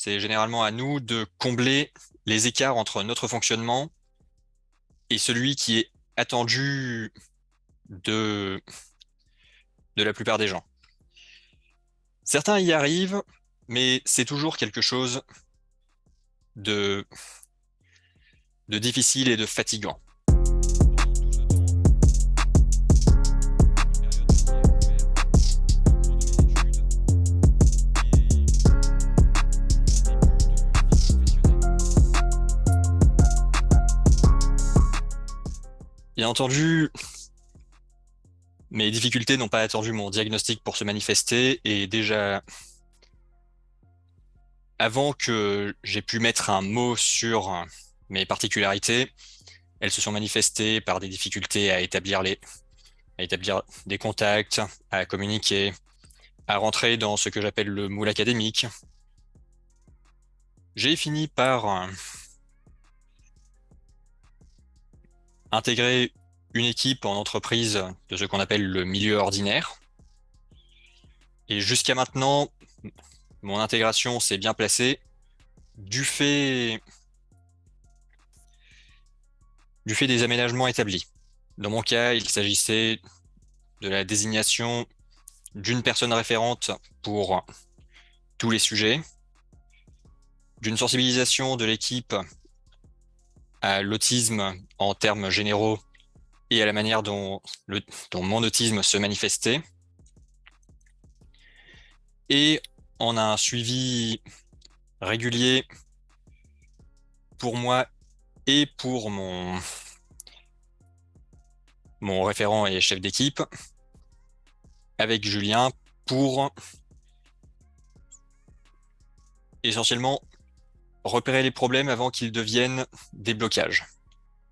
C'est généralement à nous de combler les écarts entre notre fonctionnement et celui qui est attendu de, de la plupart des gens. Certains y arrivent, mais c'est toujours quelque chose de, de difficile et de fatigant. Bien entendu, mes difficultés n'ont pas attendu mon diagnostic pour se manifester et déjà avant que j'ai pu mettre un mot sur mes particularités, elles se sont manifestées par des difficultés à établir des contacts, à communiquer, à rentrer dans ce que j'appelle le moule académique. J'ai fini par intégrer une équipe en entreprise de ce qu'on appelle le milieu ordinaire. Et jusqu'à maintenant, mon intégration s'est bien placée du fait des aménagements établis. Dans mon cas, il s'agissait de la désignation d'une personne référente pour tous les sujets, d'une sensibilisation de l'équipe à l'autisme en termes généraux et à la manière dont mon autisme se manifestait, et on a un suivi régulier pour moi et pour mon référent et chef d'équipe avec Julien pour essentiellement repérer les problèmes avant qu'ils deviennent des blocages.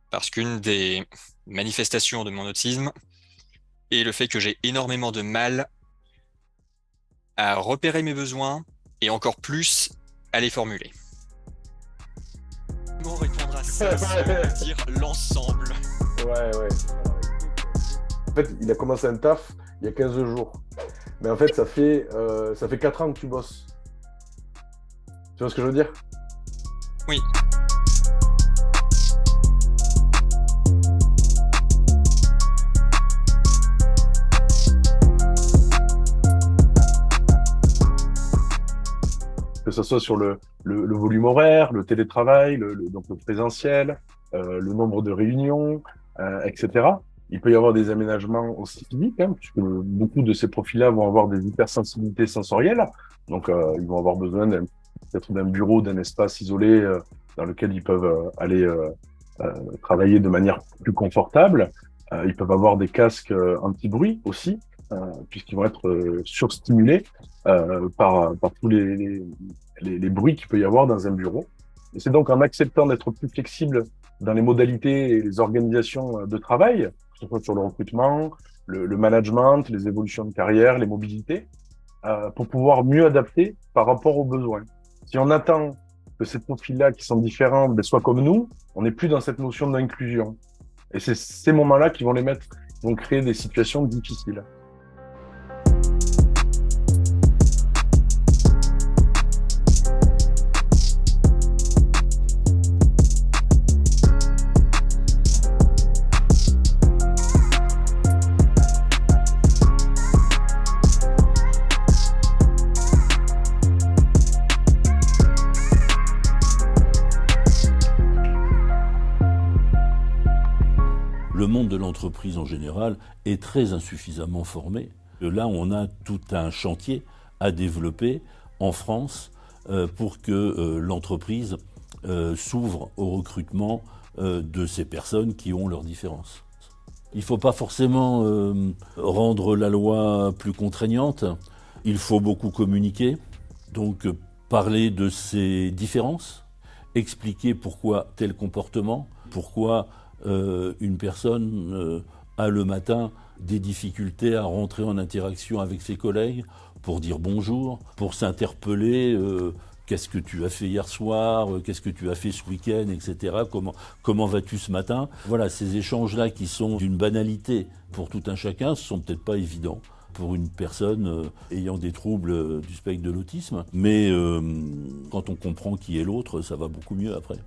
Parce qu'une des manifestations de mon autisme est le fait que j'ai énormément de mal à repérer mes besoins et encore plus à les formuler. Comment répondre à ça sans dire l'ensemble? Ouais. En fait, il a commencé un taf il y a 15 jours. Mais en fait, ça fait 4 ans que tu bosses. Tu vois ce que je veux dire? Oui. Que ce soit sur le volume horaire, le télétravail, donc le présentiel, le nombre de réunions, etc. Il peut y avoir des aménagements aussi physiques, hein, puisque beaucoup de ces profils-là vont avoir des hypersensibilités sensorielles. Donc, ils vont avoir besoin peut-être d'un bureau, d'un espace isolé dans lequel ils peuvent aller travailler de manière plus confortable. Ils peuvent avoir des casques anti-bruit aussi, puisqu'ils vont être surstimulés par tous les bruits qu'il peut y avoir dans un bureau. Et c'est donc en acceptant d'être plus flexible dans les modalités et les organisations de travail, que ce soit sur le recrutement, le management, les évolutions de carrière, les mobilités, pour pouvoir mieux adapter par rapport aux besoins. Si on attend que ces profils-là qui sont différents soient comme nous, on n'est plus dans cette notion d'inclusion. Et c'est ces moments-là qui vont créer des situations difficiles. Le monde de l'entreprise en général est très insuffisamment formé. Là, on a tout un chantier à développer en France pour que l'entreprise s'ouvre au recrutement de ces personnes qui ont leurs différences. Il ne faut pas forcément rendre la loi plus contraignante. Il faut beaucoup communiquer, donc parler de ces différences, expliquer pourquoi tel comportement, pourquoi une personne a le matin des difficultés à rentrer en interaction avec ses collègues, pour dire bonjour, pour s'interpeller, qu'est-ce que tu as fait hier soir, qu'est-ce que tu as fait ce week-end, etc. Comment vas-tu ce matin? Voilà, ces échanges-là qui sont d'une banalité pour tout un chacun, ce sont peut-être pas évidents pour une personne ayant des troubles du spectre de l'autisme. Mais quand on comprend qui est l'autre, ça va beaucoup mieux après.